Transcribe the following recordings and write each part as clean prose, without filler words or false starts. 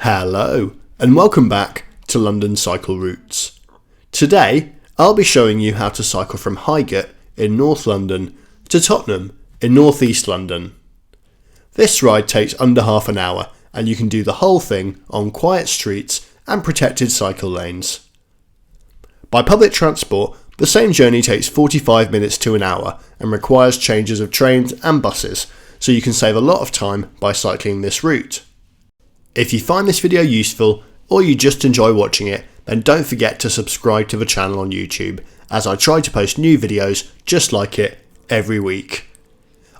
Hello, and welcome back to London Cycle Routes. Today, I'll be showing you how to cycle from Highgate in North London to Tottenham in North East London. This ride takes under half an hour, and you can do the whole thing on quiet streets and protected cycle lanes. By public transport, the same journey takes 45 minutes to an hour and requires changes of trains and buses, so you can save a lot of time by cycling this route. If you find this video useful, or you just enjoy watching it, then don't forget to subscribe to the channel on YouTube, as I try to post new videos just like it every week.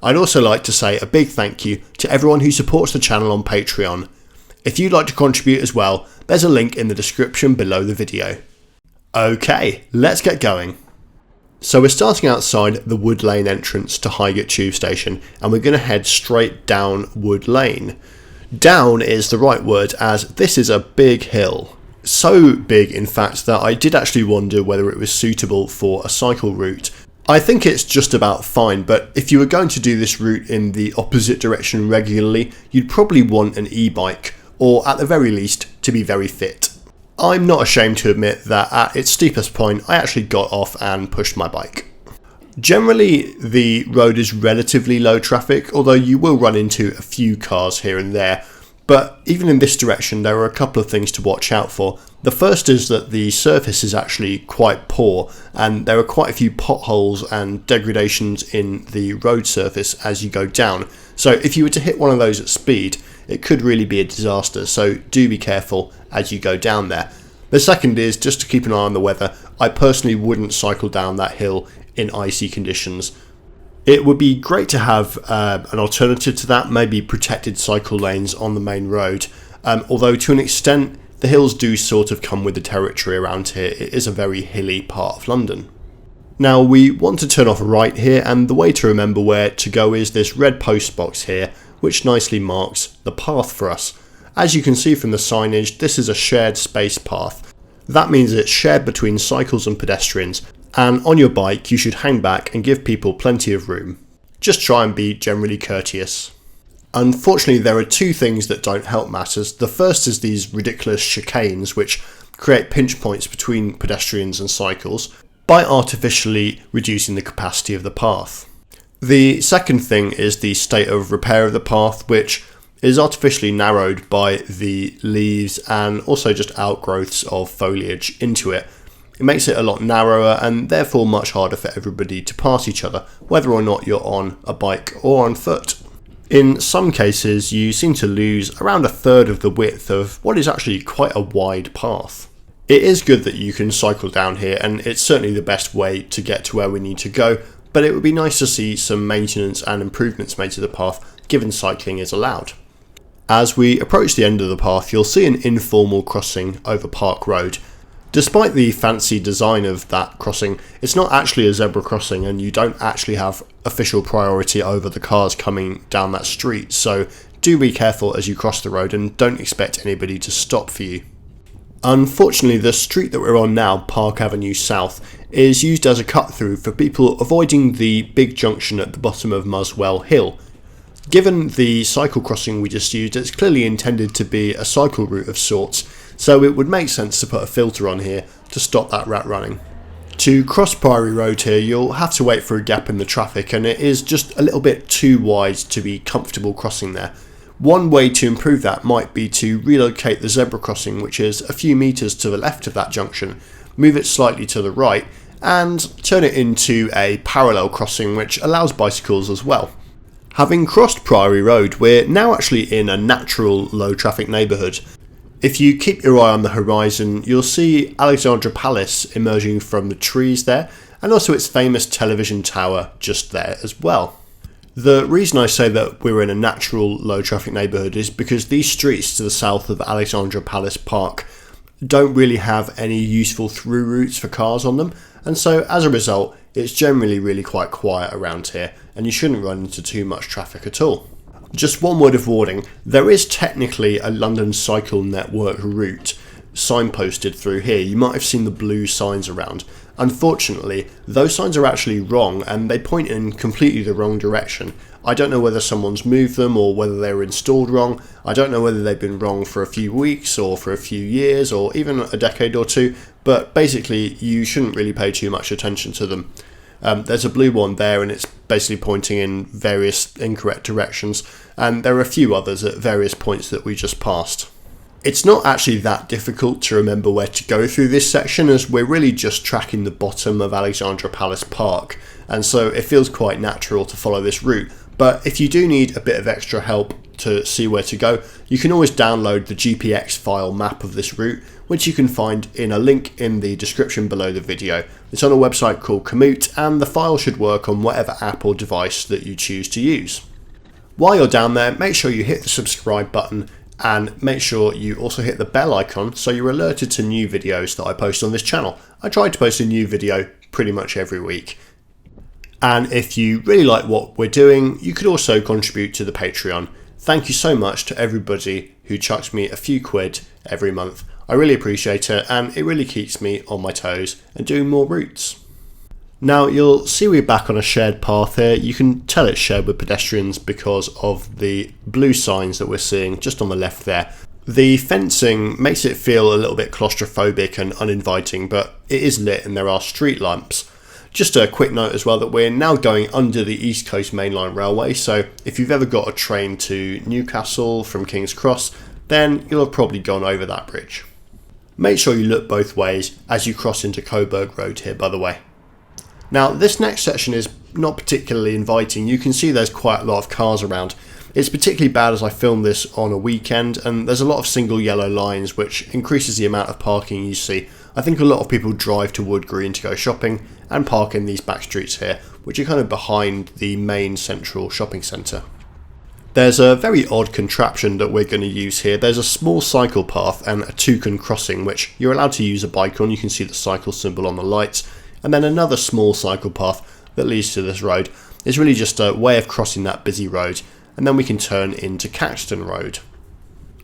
I'd also like to say a big thank you to everyone who supports the channel on Patreon. If you'd like to contribute as well, there's a link in the description below the video. Okay, let's get going. So we're starting outside the Wood Lane entrance to Highgate Tube Station, and we're going to head straight down Wood Lane. Down is the right word, as this is a big hill. So big, in fact, that I did actually wonder whether it was suitable for a cycle route. I think it's just about fine, but if you were going to do this route in the opposite direction regularly, you'd probably want an e-bike, or at the very least, to be very fit. I'm not ashamed to admit that at its steepest point, I actually got off and pushed my bike. Generally, the road is relatively low traffic, although you will run into a few cars here and there. But even in this direction, there are a couple of things to watch out for. The first is that the surface is actually quite poor, and there are quite a few potholes and degradations in the road surface as you go down. So if you were to hit one of those at speed, it could really be a disaster, so do be careful as you go down there. The second is just to keep an eye on the weather. I personally wouldn't cycle down that hill in icy conditions. It would be great to have an alternative to that, maybe protected cycle lanes on the main road, although to an extent the hills do sort of come with the territory around here. It is a very hilly part of London. Now we want to turn off right here, and the way to remember where to go is this red post box here, which nicely marks the path for us. As you can see from the signage, this is a shared space path. That means it's shared between cycles and pedestrians, and on your bike you should hang back and give people plenty of room. Just try and be generally courteous. Unfortunately, there are two things that don't help matters. The first is these ridiculous chicanes which create pinch points between pedestrians and cycles by artificially reducing the capacity of the path. The second thing is the state of repair of the path, which is artificially narrowed by the leaves and also just outgrowths of foliage into it. It makes it a lot narrower and therefore much harder for everybody to pass each other, whether or not you're on a bike or on foot. In some cases, you seem to lose around a third of the width of what is actually quite a wide path. It is good that you can cycle down here, and it's certainly the best way to get to where we need to go, but it would be nice to see some maintenance and improvements made to the path, given cycling is allowed. As we approach the end of the path, you'll see an informal crossing over Park Road. Despite the fancy design of that crossing, it's not actually a zebra crossing, and you don't actually have official priority over the cars coming down that street, so do be careful as you cross the road and don't expect anybody to stop for you. Unfortunately, the street that we're on now, Park Avenue South, is used as a cut through for people avoiding the big junction at the bottom of Muswell Hill. Given the cycle crossing we just used, it's clearly intended to be a cycle route of sorts, so it would make sense to put a filter on here to stop that rat running. To cross Priory Road here, you'll have to wait for a gap in the traffic, and it is just a little bit too wide to be comfortable crossing there. One way to improve that might be to relocate the zebra crossing, which is a few metres to the left of that junction, move it slightly to the right, and turn it into a parallel crossing which allows bicycles as well. Having crossed Priory Road, we're now actually in a natural low traffic neighbourhood. If you keep your eye on the horizon, you'll see Alexandra Palace emerging from the trees there, and also its famous television tower just there as well. The reason I say that we're in a natural low traffic neighbourhood is because these streets to the south of Alexandra Palace Park don't really have any useful through routes for cars on them, and so as a result it's generally really quite quiet around here, and you shouldn't run into too much traffic at all. Just one word of warning, there is technically a London Cycle Network route signposted through here. You might have seen the blue signs around. Unfortunately, those signs are actually wrong, and they point in completely the wrong direction. I don't know whether someone's moved them or whether they were installed wrong. I don't know whether they've been wrong for a few weeks or for a few years or even a decade or two, but basically you shouldn't really pay too much attention to them. There's a blue one there and it's basically pointing in various incorrect directions, and there are a few others at various points that we just passed. It's not actually that difficult to remember where to go through this section, as we're really just tracking the bottom of Alexandra Palace Park, and so it feels quite natural to follow this route. But if you do need a bit of extra help to see where to go, you can always download the GPX file map of this route, which you can find in a link in the description below the video. It's on a website called Komoot, and the file should work on whatever app or device that you choose to use. While you're down there, make sure you hit the subscribe button and make sure you also hit the bell icon so you're alerted to new videos that I post on this channel. I try to post a new video pretty much every week. And if you really like what we're doing, you could also contribute to the Patreon. Thank you so much to everybody who chucks me a few quid every month. I really appreciate it, and it really keeps me on my toes and doing more routes. Now you'll see we're back on a shared path here. You can tell it's shared with pedestrians because of the blue signs that we're seeing just on the left there. The fencing makes it feel a little bit claustrophobic and uninviting, but it is lit and there are street lamps. Just a quick note as well that we're now going under the East Coast Mainline Railway, so if you've ever got a train to Newcastle from King's Cross, then you'll have probably gone over that bridge. Make sure you look both ways as you cross into Coburg Road here, by the way. Now this next section is not particularly inviting. You can see there's quite a lot of cars around. It's particularly bad as I filmed this on a weekend, and there's a lot of single yellow lines which increases the amount of parking you see. I think a lot of people drive to Wood Green to go shopping and park in these back streets here, which are kind of behind the main central shopping centre. There's a very odd contraption that we're going to use here. There's a small cycle path and a toucan crossing which you're allowed to use a bike on. You can see the cycle symbol on the lights. And then another small cycle path that leads to this road. It's really just a way of crossing that busy road, and then we can turn into Caxton Road.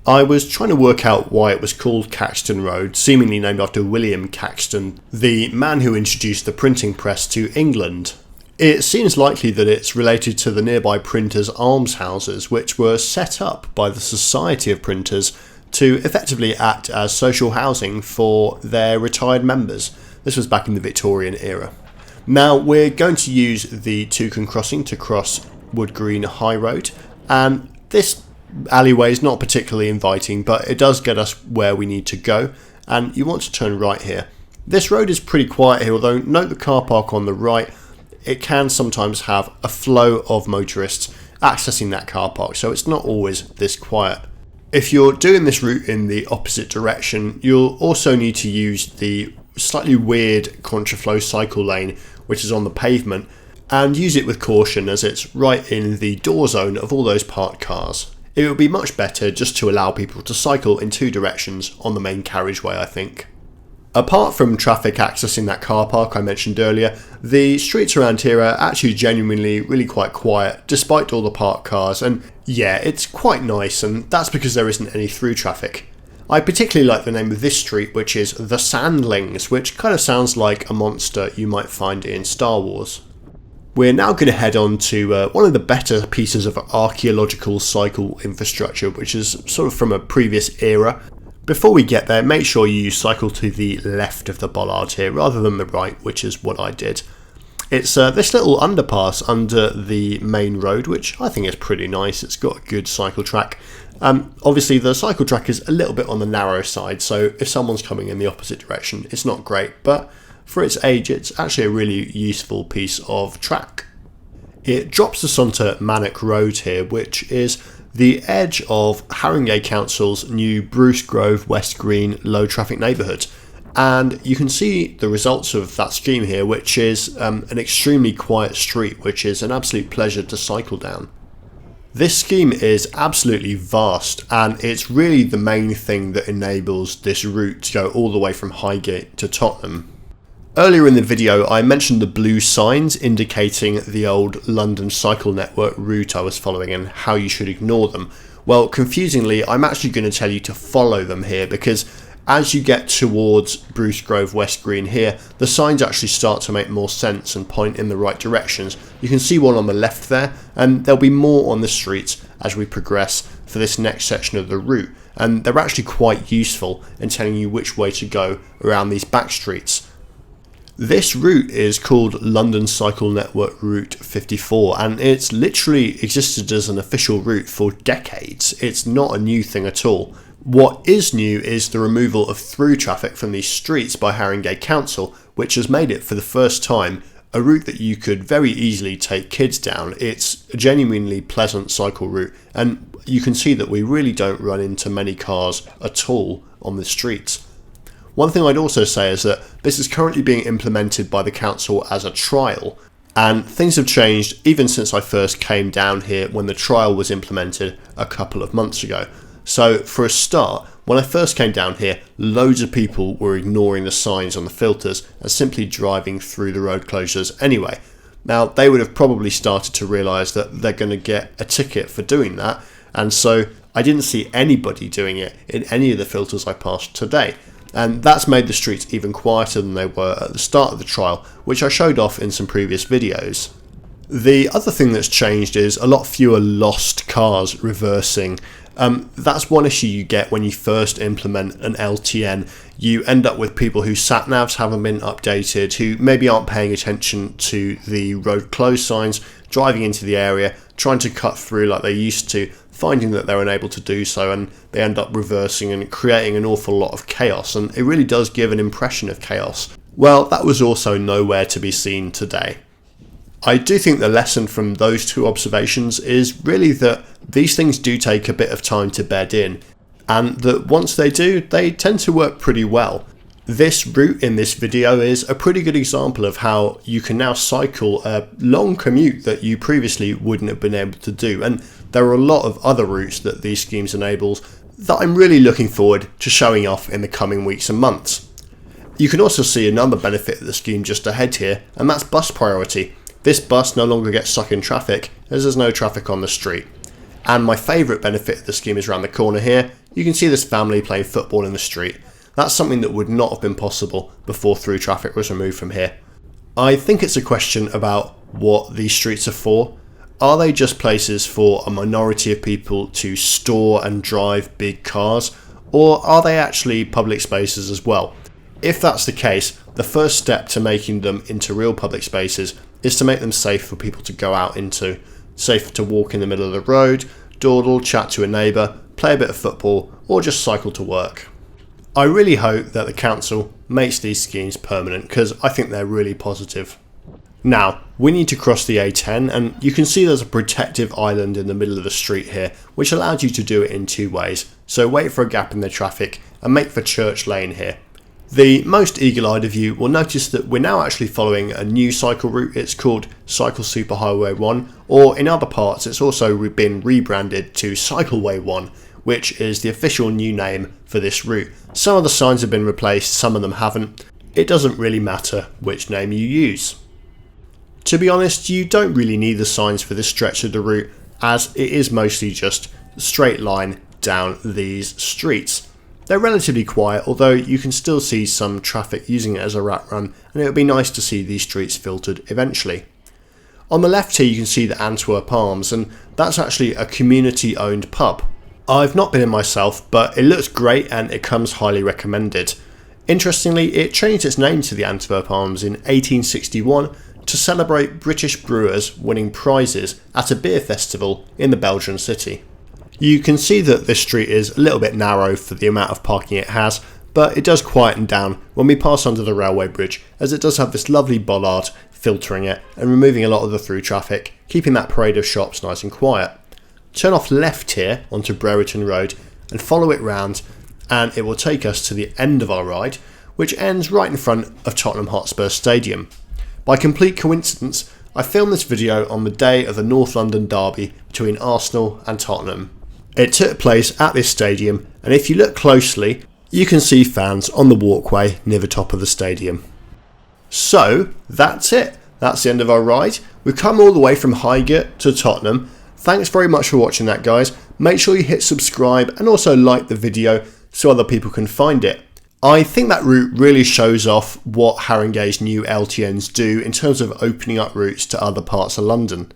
I was trying to work out why it was called Caxton Road, seemingly named after William Caxton, the man who introduced the printing press to England. It seems likely that it's related to the nearby printers' almshouses, which were set up by the Society of Printers to effectively act as social housing for their retired members. This was back in the Victorian era. Now we're going to use the Toucan crossing to cross Wood Green High Road, and this alleyway is not particularly inviting, but it does get us where we need to go, and you want to turn right here. This road is pretty quiet here, although note the car park on the right. It can sometimes have a flow of motorists accessing that car park, so it's not always this quiet. If you're doing this route in the opposite direction, you'll also need to use the slightly weird contraflow cycle lane which is on the pavement, and use it with caution as it's right in the door zone of all those parked cars. It would be much better just to allow people to cycle in two directions on the main carriageway, I think. Apart from traffic accessing that car park I mentioned earlier, the streets around here are actually genuinely really quite quiet despite all the parked cars, and yeah, it's quite nice, and that's because there isn't any through traffic. I particularly like the name of this street, which is the Sandlings, which kind of sounds like a monster you might find in Star Wars. We're now going to head on to one of the better pieces of archaeological cycle infrastructure, which is sort of from a previous era. Before we get there, make sure you cycle to the left of the bollard here rather than the right, which is what I did. It's this little underpass under the main road, which I think is pretty nice. It's got a good cycle track. Obviously the cycle track is a little bit on the narrow side, so if someone's coming in the opposite direction, it's not great, but for its age, it's actually a really useful piece of track. It drops us onto Mannock Road here, which is the edge of Haringey Council's new Bruce Grove West Green low traffic neighbourhood. And you can see the results of that scheme here, which is an extremely quiet street, which is an absolute pleasure to cycle down. This scheme is absolutely vast, and it's really the main thing that enables this route to go all the way from Highgate to Tottenham. Earlier in the video I mentioned the blue signs indicating the old London Cycle Network route I was following and how you should ignore them. Well, confusingly, I'm actually going to tell you to follow them here, because As you get towards Bruce Grove West Green here, the signs actually start to make more sense and point in the right directions. You can see one on the left there, and there'll be more on the streets as we progress for this next section of the route, and they're actually quite useful in telling you which way to go around these back streets. This route is called London Cycle Network Route 54, and it's literally existed as an official route for decades. It's not a new thing at all. What is new is the removal of through traffic from these streets by Haringey Council, which has made it for the first time a route that you could very easily take kids down. It's a genuinely pleasant cycle route, and you can see that we really don't run into many cars at all on the streets. One thing I'd also say is that this is currently being implemented by the council as a trial, and things have changed even since I first came down here when the trial was implemented a couple of months ago. So for a start, when I first came down here, loads of people were ignoring the signs on the filters and simply driving through the road closures anyway. Now, they would have probably started to realise that they're going to get a ticket for doing that, and so I didn't see anybody doing it in any of the filters I passed today. And that's made the streets even quieter than they were at the start of the trial, which I showed off in some previous videos. The other thing that's changed is a lot fewer lost cars reversing. That's one issue you get when you first implement an LTN. You end up with people whose sat-navs haven't been updated, who maybe aren't paying attention to the road closed signs, driving into the area, trying to cut through like they used to, finding that they're unable to do so, and they end up reversing and creating an awful lot of chaos, and it really does give an impression of chaos. Well, that was also nowhere to be seen today. I do think the lesson from those two observations is really that these things do take a bit of time to bed in, and that once they do, they tend to work pretty well. This route in this video is a pretty good example of how you can now cycle a long commute that you previously wouldn't have been able to do, and there are a lot of other routes that these schemes enables that I'm really looking forward to showing off in the coming weeks and months. You can also see another benefit of the scheme just ahead here, and that's bus priority. This bus no longer gets stuck in traffic as there's no traffic on the street. And my favourite benefit of the scheme is around the corner here. You can see this family playing football in the street. That's something that would not have been possible before through traffic was removed from here. I think it's a question about what these streets are for. Are they just places for a minority of people to store and drive big cars, or are they actually public spaces as well? If that's the case, the first step to making them into real public spaces is to make them safe for people to go out into, safe to walk in the middle of the road, dawdle, chat to a neighbour, play a bit of football, or just cycle to work. I really hope that the council makes these schemes permanent, because I think they're really positive. Now, we need to cross the A10, and you can see there's a protective island in the middle of the street here, which allows you to do it in two ways. So wait for a gap in the traffic and make for Church Lane here. The most eagle-eyed of you will notice that we're now actually following a new cycle route. It's called Cycle Superhighway 1, or in other parts it's also been rebranded to Cycleway 1, which is the official new name for this route. Some of the signs have been replaced, some of them haven't. It doesn't really matter which name you use. To be honest, you don't really need the signs for this stretch of the route, as it is mostly just a straight line down these streets. They're relatively quiet, although you can still see some traffic using it as a rat run, and it would be nice to see these streets filtered eventually. On the left here you can see the Antwerp Arms, and that's actually a community owned pub. I've not been in myself, but it looks great and it comes highly recommended. Interestingly, it changed its name to the Antwerp Arms in 1861 to celebrate British brewers winning prizes at a beer festival in the Belgian city. You can see that this street is a little bit narrow for the amount of parking it has, but it does quieten down when we pass under the railway bridge, as it does have this lovely bollard filtering it and removing a lot of the through traffic, keeping that parade of shops nice and quiet. Turn off left here onto Brereton Road and follow it round, and it will take us to the end of our ride, which ends right in front of Tottenham Hotspur Stadium. By complete coincidence, I filmed this video on the day of the North London derby between Arsenal and Tottenham. It took place at this stadium, and if you look closely, you can see fans on the walkway near the top of the stadium. So, that's it. That's the end of our ride. We've come all the way from Highgate to Tottenham. Thanks very much for watching that, guys. Make sure you hit subscribe and also like the video so other people can find it. I think that route really shows off what Haringey's new LTNs do in terms of opening up routes to other parts of London.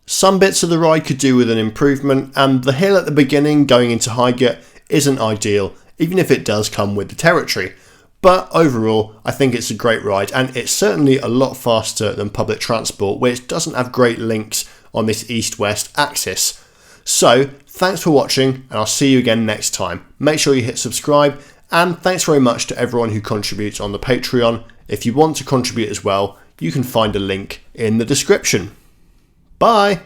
Some bits of the ride could do with an improvement, and the hill at the beginning going into Highgate isn't ideal, even if it does come with the territory. But overall, I think it's a great ride, and it's certainly a lot faster than public transport, which doesn't have great links on this east-west axis. So, thanks for watching, and I'll see you again next time. Make sure you hit subscribe, and thanks very much to everyone who contributes on the Patreon. If you want to contribute as well, you can find a link in the description. Bye!